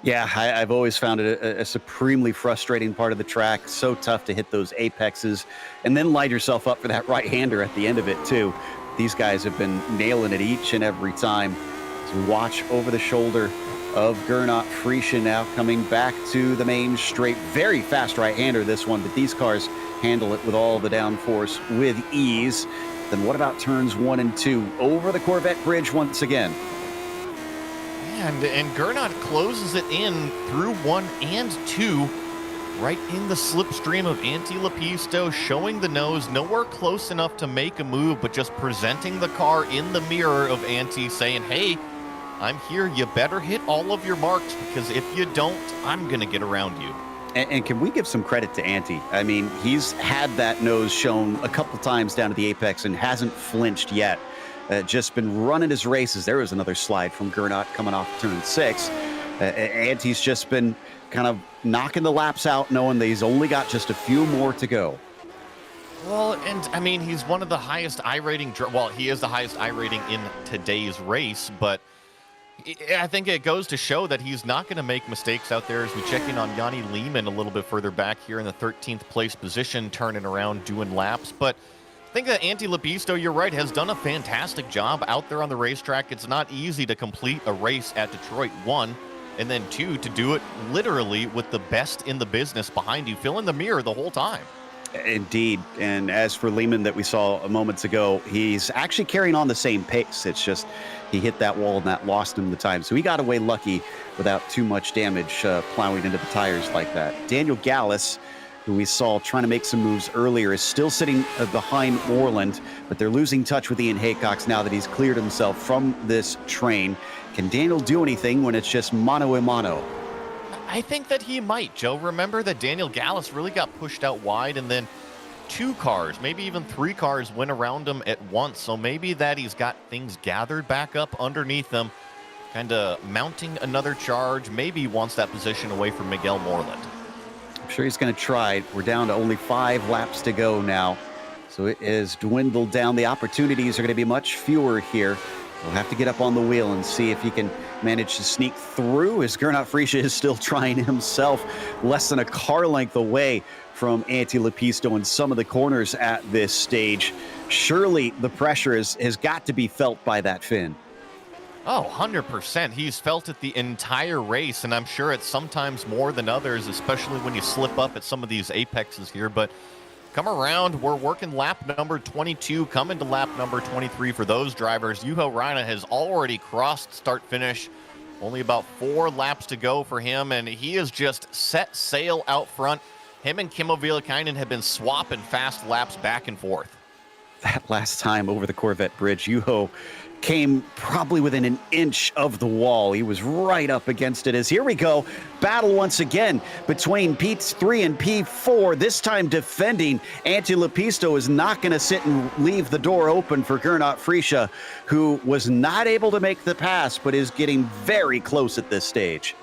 Yeah, I've always found it a supremely frustrating part of the track. So tough to hit those apexes and then light yourself up for that right-hander at the end of it, too. These guys have been nailing it each and every time. So watch over the shoulder of Gernot Frische now coming back to the main straight. Very fast right-hander this one, but these cars handle it with all the downforce with ease. Then what about turns 1 and 2? Over the Corvette Bridge once again. And Gernot closes it in through 1 and 2. Right in the slipstream of Antti Lepisto, showing the nose, nowhere close enough to make a move, but just presenting the car in the mirror of Antti, saying, hey, I'm here, you better hit all of your marks, because if you don't, I'm going to get around you. And can we give some credit to Antti? I mean, he's had that nose shown a couple times down to the apex and hasn't flinched yet. Just been running his races. There was another slide from Gernot coming off turn 6. Antti's just been kind of knocking the laps out, knowing that he's only got just a few more to go. Well, and I mean, he's one of the highest I-rating, well, he is the highest I-rating in today's race, but I think it goes to show that he's not going to make mistakes out there as we check in on Yanni Lehman a little bit further back here in the 13th place position, turning around, doing laps. But I think that Antti Lepisto, you're right, has done a fantastic job out there on the racetrack. It's not easy to complete a race at Detroit, 1, and then 2, to do it literally with the best in the business behind you, filling the mirror the whole time. Indeed. And as for Lehman that we saw moments ago, he's actually carrying on the same pace. It's just he hit that wall and that lost him the time. So he got away lucky without too much damage plowing into the tires like that. Daniel Gallus, who we saw trying to make some moves earlier, is still sitting behind Moreland, but they're losing touch with Ian Haycock now that he's cleared himself from this train. Can Daniel do anything when it's just mano a mano? I think that he might, Joe. Remember that Daniel Gallus really got pushed out wide, and then 2 cars, maybe even 3 cars went around him at once. So maybe that he's got things gathered back up underneath him, kind of mounting another charge. Maybe he wants that position away from Miguel Moreland. I'm sure he's going to try. We're down to only 5 laps to go now. So it has dwindled down. The opportunities are going to be much fewer here. We'll have to get up on the wheel and see if he can manage to sneak through, as Gernot Friese is still trying himself, less than a car length away from Antti Lepisto in some of the corners at this stage. Surely the pressure has got to be felt by that Finn. Oh, 100%. He's felt it the entire race, and I'm sure it's sometimes more than others, especially when you slip up at some of these apexes here. But come around, we're working lap number 22, coming to lap number 23 for those drivers. Juho Raine has already crossed start-finish. Only about 4 laps to go for him, and he has just set sail out front. Him and Kimmo Viilakainen have been swapping fast laps back and forth. That last time over the Corvette Bridge, Juho came probably within an inch of the wall. He was right up against it. As here we go, battle once again between P3 and P4, this time defending. Antti Lepisto is not going to sit and leave the door open for Gernot Friese, who was not able to make the pass, but is getting very close at this stage.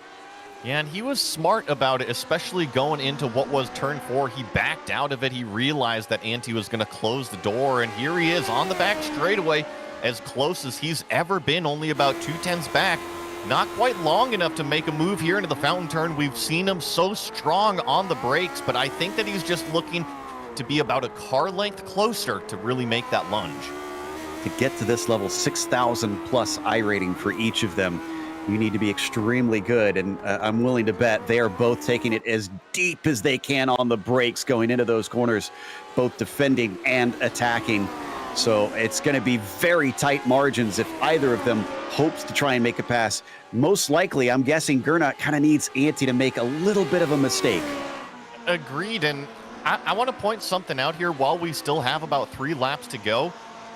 Yeah, and he was smart about it, especially going into what was turn 4. He backed out of it. He realized that Antti was going to close the door, and here he is on the back straightaway, as close as he's ever been, only about 2/10 back. Not quite long enough to make a move here into the fountain turn. We've seen him so strong on the brakes, but I think that he's just looking to be about a car length closer to really make that lunge. To get to this level, 6,000 plus iRating for each of them, you need to be extremely good, and I'm willing to bet they are both taking it as deep as they can on the brakes going into those corners, both defending and attacking. So it's going to be very tight margins if either of them hopes to try and make a pass. Most likely, I'm guessing Gernot kind of needs Antti to make a little bit of a mistake. Agreed, and I want to point something out here while we still have about 3 laps to go.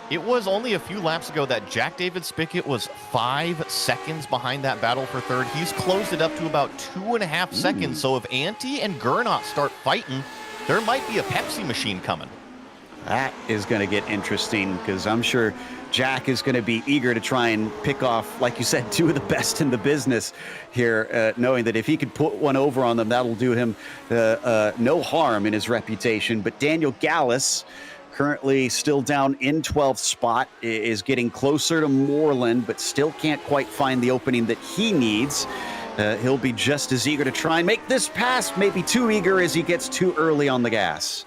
It was only a few laps ago that Jack David Spickett was 5 seconds behind that battle for third. He's closed it up to about 2.5 seconds. So if Antti and Gernot start fighting, there might be a Pepsi machine coming. That is going to get interesting, because I'm sure Jack is going to be eager to try and pick off, like you said, 2 of the best in the business here, knowing that if he could put one over on them, that'll do him no harm in his reputation. But Daniel Gallus, currently still down in 12th spot, is getting closer to Moreland, but still can't quite find the opening that he needs. He'll be just as eager to try and make this pass, maybe too eager as he gets too early on the gas.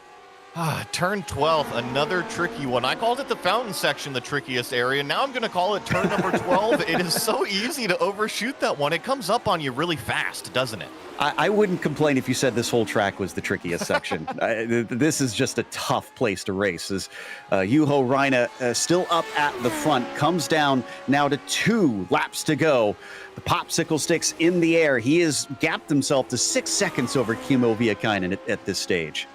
Turn 12, another tricky one. I called it the fountain section, the trickiest area. Now I'm going to call it turn number 12. It is so easy to overshoot that one. It comes up on you really fast, doesn't it? I wouldn't complain if you said this whole track was the trickiest section. This is just a tough place to race. As Juho Raine still up at the front, comes down now to 2 laps to go. The popsicle sticks in the air. He has gapped himself to 6 seconds over Kimmo Viilakainen at this stage.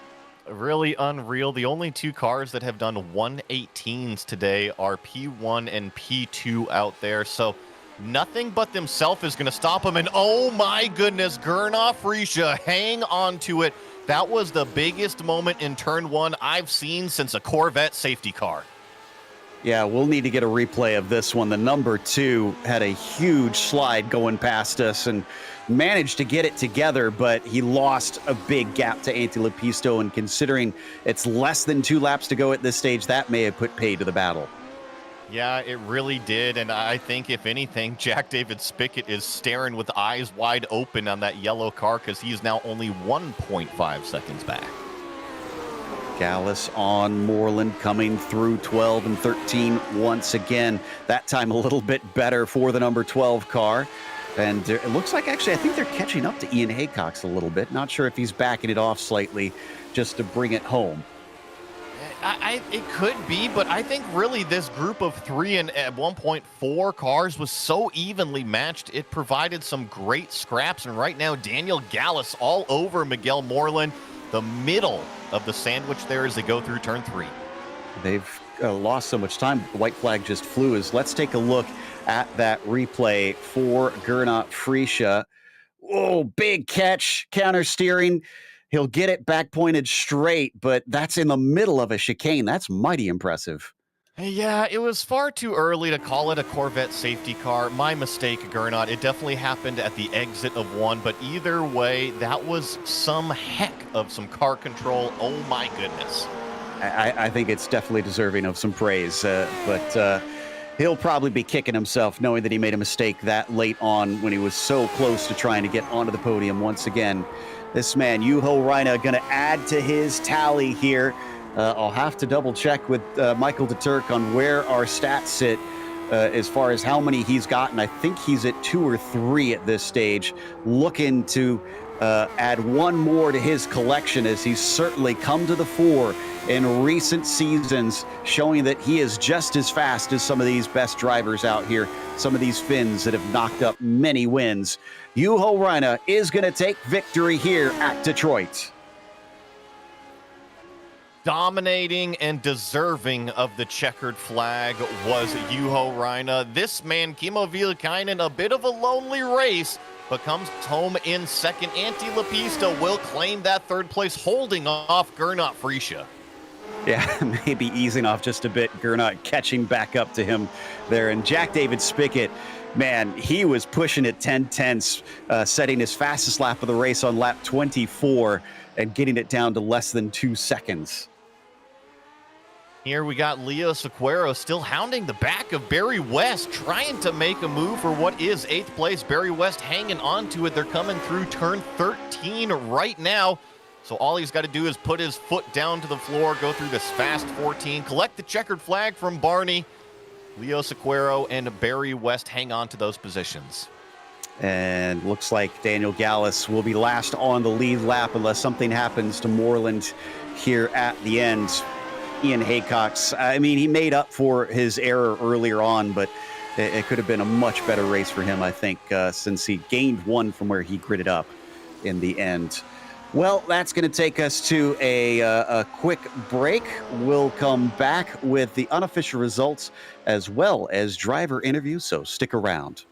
Really unreal. The only 2 cars that have done 118s today are P1 and P2 out there. So nothing but themselves is going to stop him. And oh my goodness, Gernot Friese, hang on to it. That was the biggest moment in turn 1 I've seen since a Corvette safety car. Yeah, we'll need to get a replay of this one. The number 2 had a huge slide going past us and managed to get it together, but he lost a big gap to Antti Lepisto, and considering it's less than 2 laps to go at this stage, that may have put pay to the battle. Yeah, it really did, and I think, if anything, Jack David Spickett is staring with eyes wide open on that yellow car, because he's now only 1.5 seconds back. Gallus on Moreland, coming through 12 and 13 once again. That time a little bit better for the number 12 car. And it looks like, actually, I think they're catching up to Ian Haycox a little bit. Not sure if he's backing it off slightly just to bring it home. It could be, but I think really this group of 3 and at 1.4 cars was so evenly matched. It provided some great scraps. And right now, Daniel Gallus all over Miguel Moreland, the middle of the sandwich there as they go through turn 3. They've lost so much time. The white flag just flew. Let's take a look at that replay for Gernot Friese. Oh, big catch, counter steering. He'll get it back pointed straight, but that's in the middle of a chicane. That's mighty impressive. Yeah, it was far too early to call it a Corvette safety car. My mistake, Gernot. It definitely happened at the exit of one, but either way, that was some heck of some car control. Oh my goodness. I think it's definitely deserving of some praise, but he'll probably be kicking himself knowing that he made a mistake that late on when he was so close to trying to get onto the podium once again. This man, Juho Reina, going to add to his tally here. I'll have to double check with Michael de Turk on where our stats sit as far as how many he's gotten. I think he's at 2 or 3 at this stage, looking to add one more to his collection as he's certainly come to the fore in recent seasons, showing that he is just as fast as some of these best drivers out here, some of these Finns that have knocked up many wins. Juho Reina is going to take victory here at Detroit. Dominating and deserving of the checkered flag was Juho Reina. This man, Kimmo Viikainen, a bit of a lonely race, but comes home in second. Antti Lepista will claim that third place, holding off Gernot Friesche. Yeah, maybe easing off just a bit. Gernot catching back up to him there. And Jack David Spickett, man, he was pushing it 10 tenths, setting his fastest lap of the race on lap 24 and getting it down to less than 2 seconds. Here we got Leo Sequeiro still hounding the back of Barry West, trying to make a move for what is 8th place. Barry West hanging on to it. They're coming through turn 13 right now. So all he's got to do is put his foot down to the floor, go through this fast 14, collect the checkered flag from Barney. Leo Sequeiro and Barry West hang on to those positions. And looks like Daniel Gallus will be last on the lead lap unless something happens to Moreland here at the end. Ian Haycox, I mean, he made up for his error earlier on, but it could have been a much better race for him, I think, since he gained one from where he gridded up in the end. Well, that's going to take us to a quick break. We'll come back with the unofficial results as well as driver interviews, so stick around.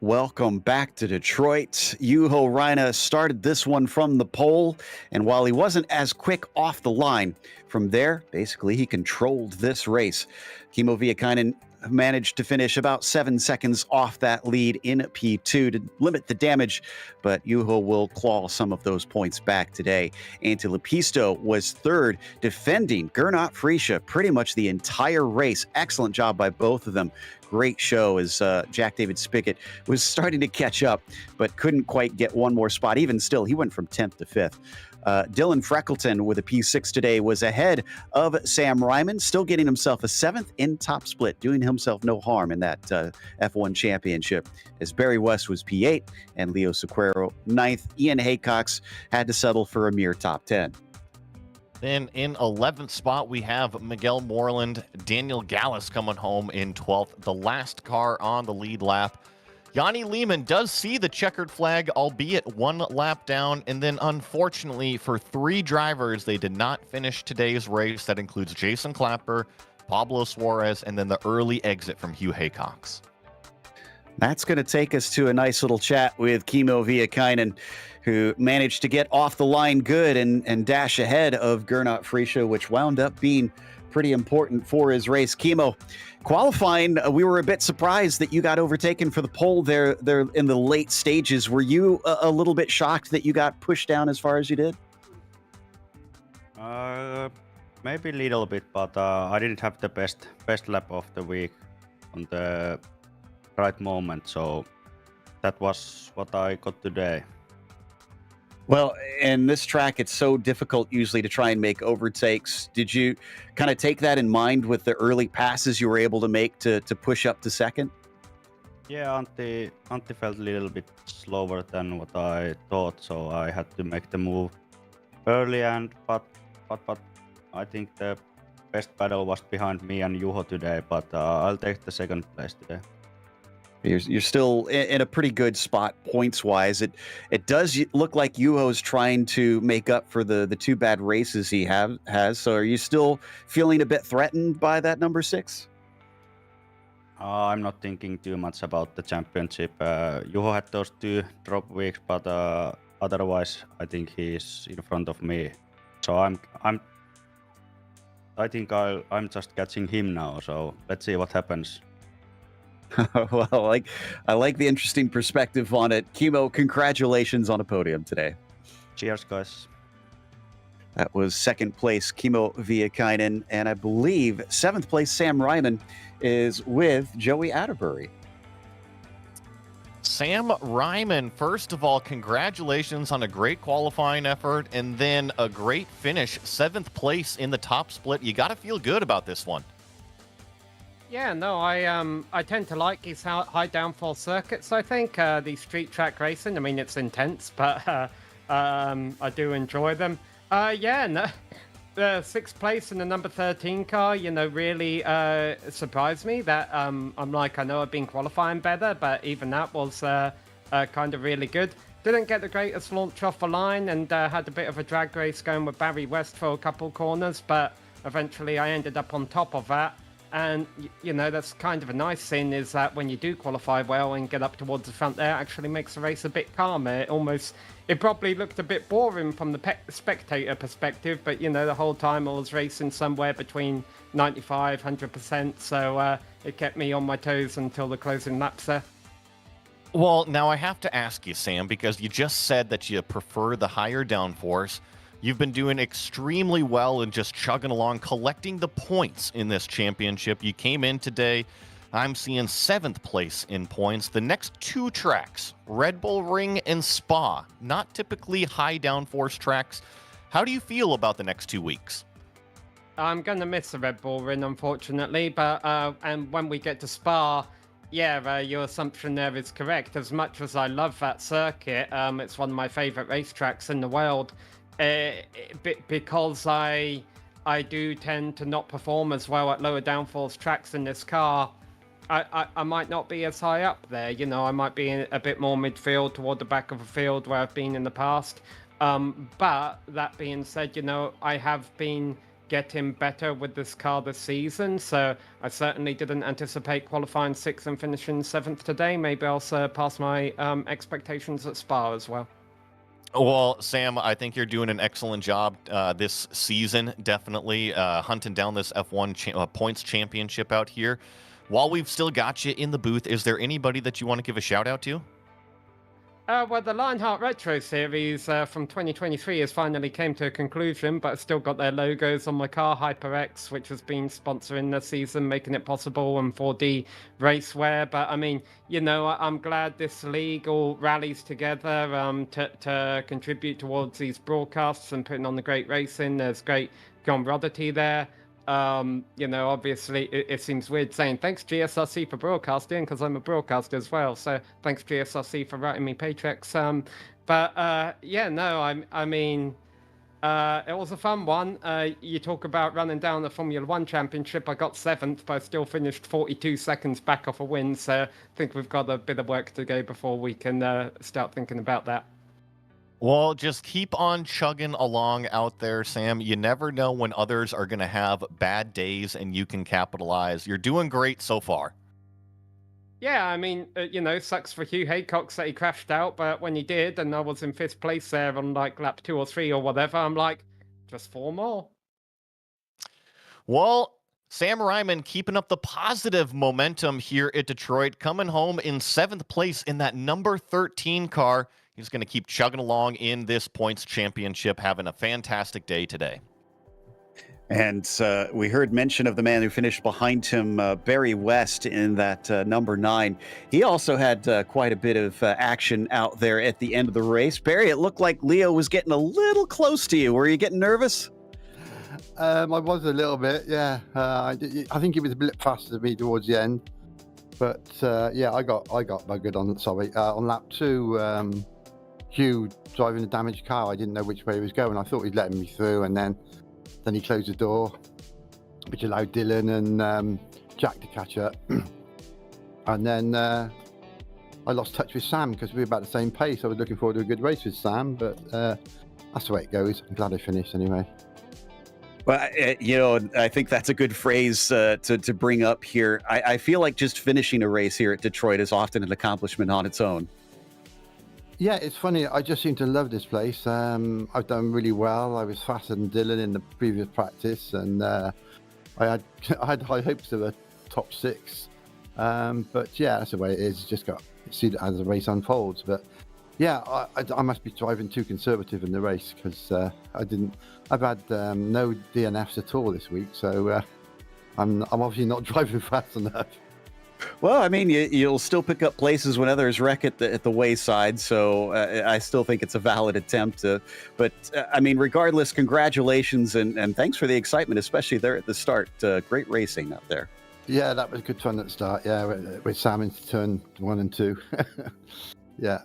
Welcome back to Detroit. Juho Reina started this one from the pole, and while he wasn't as quick off the line, from there, basically, he controlled this race. Kimmo Viikainen managed to finish about 7 seconds off that lead in P2 to limit the damage, but Juho will claw some of those points back today. Antti Lepista was third, defending Gernot Friesche pretty much the entire race. Excellent job by both of them. Great show as Jack David Spickett was starting to catch up, but couldn't quite get one more spot. Even still, he went from 10th to 5th. Dylan Freckleton with a P6 today was ahead of Sam Ryman, still getting himself a 7th in top split, doing himself no harm in that F1 championship, as Barry West was P8 and Leo Sequeiro 9th. Ian Haycox had to settle for a mere top 10. Then in 11th spot, we have Miguel Moreland, Daniel Gallus coming home in 12th, the last car on the lead lap. Yanni Lehman does see the checkered flag, albeit 1 lap down. And then, unfortunately, for 3 drivers, they did not finish today's race. That includes Jason Clapper, Pablo Suarez, and then the early exit from Hugh Haycox. That's going to take us to a nice little chat with Kimmo Viekainen, who managed to get off the line good and dash ahead of Gernot Friesche, which wound up being pretty important for his race. Kimmo, qualifying, we were a bit surprised that you got overtaken for the pole there in the late stages. Were you a little bit shocked that you got pushed down as far as you did? Maybe a little bit, but I didn't have the best lap of the week on the right moment, so that was what I got today. Well, in this track, it's so difficult usually to try and make overtakes. Did you kind of take that in mind with the early passes you were able to make to push up to second? Yeah, Antti felt a little bit slower than what I thought, so I had to make the move early. But I think the best battle was behind me and Juho today. But I'll take the second place today. You're still in a pretty good spot points-wise. It does look like Juho's trying to make up for the 2 bad races he has. So are you still feeling a bit threatened by that number 6? I'm not thinking too much about the championship. Juho had those 2 drop weeks, but otherwise I think he's in front of me. So I think I'm just catching him now. So let's see what happens. Well, I like the interesting perspective on it. Kimmo, congratulations on a podium today. Cheers, guys. That was 2nd place, Kimmo Viekainen, and I believe 7th place, Sam Ryman, is with Joey Atterbury. Sam Ryman, first of all, congratulations on a great qualifying effort and then a great finish, 7th place in the top split. You got to feel good about this one. Yeah, no, I tend to like these high downfall circuits. I think the street track racing. I mean, it's intense, but I do enjoy them. Yeah, no, the 6th place in the number 13 car, really surprised me. That I'm like, I know I've been qualifying better, but even that was kind of really good. Didn't get the greatest launch off the line, and had a bit of a drag race going with Barry West for a couple corners, but eventually I ended up on top of that. And, that's kind of a nice thing, is that when you do qualify well and get up towards the front there, it actually makes the race a bit calmer. It probably looked a bit boring from the spectator perspective, but, the whole time I was racing somewhere between 95, 100%, so it kept me on my toes until the closing laps there. Well, now I have to ask you, Sam, because you just said that you prefer the higher downforce. You've been doing extremely well and just chugging along, collecting the points in this championship. You came in today, I'm seeing 7th place in points. The next 2 tracks, Red Bull Ring and Spa, not typically high downforce tracks. How do you feel about the next 2 weeks? I'm going to miss the Red Bull Ring, unfortunately, but and when we get to Spa, yeah, your assumption there is correct. As much as I love that circuit, it's one of my favorite racetracks in the world. Because I do tend to not perform as well at lower downforce tracks in this car, I might not be as high up there. I might be a bit more midfield toward the back of the field where I've been in the past. But that being said, I have been getting better with this car this season, so I certainly didn't anticipate qualifying 6th and finishing 7th today. Maybe I'll surpass my expectations at Spa as well. Well, Sam, I think you're doing an excellent job this season, definitely hunting down this F1 points championship out here. While we've still got you in the booth, is there anybody that you want to give a shout out to? Well, the Lionheart Retro Series from 2023 has finally came to a conclusion, but I've still got their logos on my car, HyperX, which has been sponsoring the season, making it possible, and 4D Racewear. But I mean, I'm glad this league all rallies together to contribute towards these broadcasts and putting on the great racing. There's great camaraderie there. Obviously it seems weird saying thanks GSRC for broadcasting because I'm a broadcaster as well. So thanks GSRC for writing me paychecks. It was a fun one. You talk about running down the Formula One championship. I got 7th, but I still finished 42 seconds back off a win. So I think we've got a bit of work to go before we can start thinking about that. Well, just keep on chugging along out there, Sam. You never know when others are going to have bad days and you can capitalize. You're doing great so far. Yeah, I mean, sucks for Hugh Haycox that he crashed out, but when he did, and I was in 5th place there on like lap 2 or 3 or whatever, I'm like, just 4 more. Well, Sam Ryman keeping up the positive momentum here at Detroit, coming home in 7th place in that number 13 car. He's going to keep chugging along in this points championship, having a fantastic day today. And we heard mention of the man who finished behind him, Barry West, in that number 9. He also had quite a bit of action out there at the end of the race. Barry, it looked like Leo was getting a little close to you. Were you getting nervous? I was a little bit, yeah. I think he was a bit faster than me towards the end. But I got buggered on lap 2. Hugh driving a damaged car. I didn't know which way he was going. I thought he'd letting me through, and then he closed the door, which allowed Dylan and Jack to catch up. And then I lost touch with Sam because we were about the same pace. I was looking forward to a good race with Sam, but that's the way it goes. I'm glad I finished anyway. Well, I think that's a good phrase to bring up here. I feel like just finishing a race here at Detroit is often an accomplishment on its own. Yeah, it's funny. I just seem to love this place. I've done really well. I was faster than Dylan in the previous practice, and I had high hopes of a top 6. But yeah, that's the way it is. Just got to see it as the race unfolds. But yeah, I must be driving too conservative in the race because I've had no DNFs at all this week, so I'm obviously not driving fast enough. Well, I mean, you'll still pick up places when others wreck at the wayside, so I still think it's a valid attempt. But I mean, regardless, congratulations and thanks for the excitement, especially there at the start. Great racing out there. Yeah, that was good fun at the start. Yeah, with Sam in turn 1 and 2. Yeah.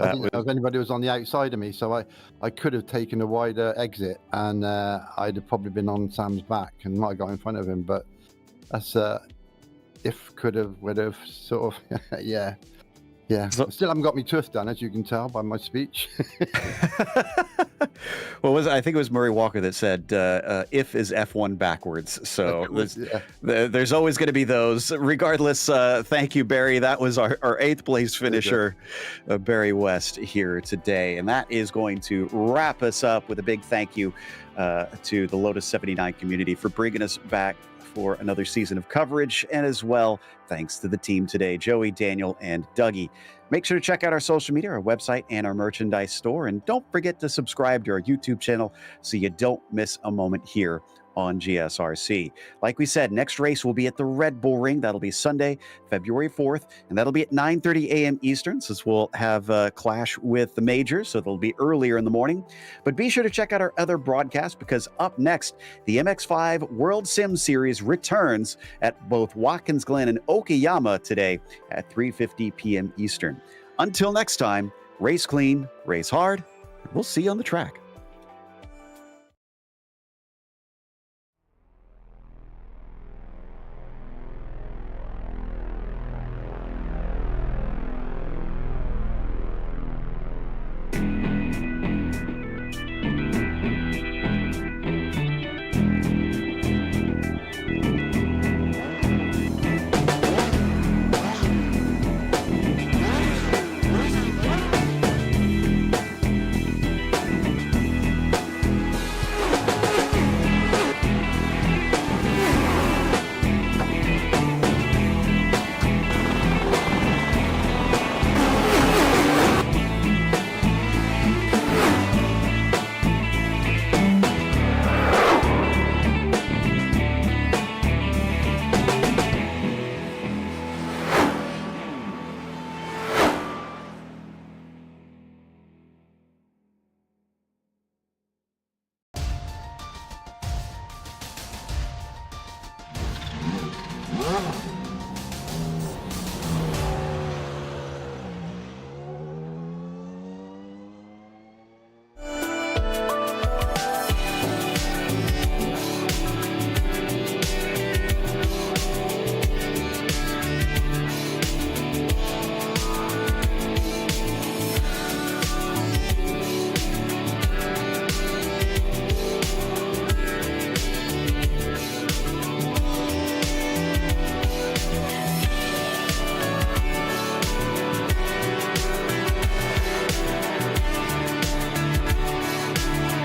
I didn't know if anybody was on the outside of me, so I could have taken a wider exit and I'd have probably been on Sam's back and might have got in front of him, but that's if, could have, would have, sort of. Yeah. So, still haven't got me twist done, as you can tell by my speech. Well, I think it was Murray Walker that said if is F1 backwards. So there's always going to be those. Regardless, thank you, Barry. That was our 8th place finisher, Barry West, here today. And that is going to wrap us up with a big thank you to the Lotus 79 community for bringing us back for another season of coverage, and as well, thanks to the team today, Joey, Daniel, and Dougie. Make sure to check out our social media, our website, and our merchandise store, and don't forget to subscribe to our YouTube channel so you don't miss a moment here on GSRC. Like we said, next race will be at the Red Bull Ring. That'll be Sunday, February 4th, and that'll be at 9:30 a.m. Eastern, since we'll have a clash with the majors, so it'll be earlier in the morning. But be sure to check out our other broadcasts, because up next, the MX5 World Sim Series returns at both Watkins Glen and Okayama today at 3:50 p.m. Eastern. Until next time, race clean, race hard, and we'll see you on the track. Bye.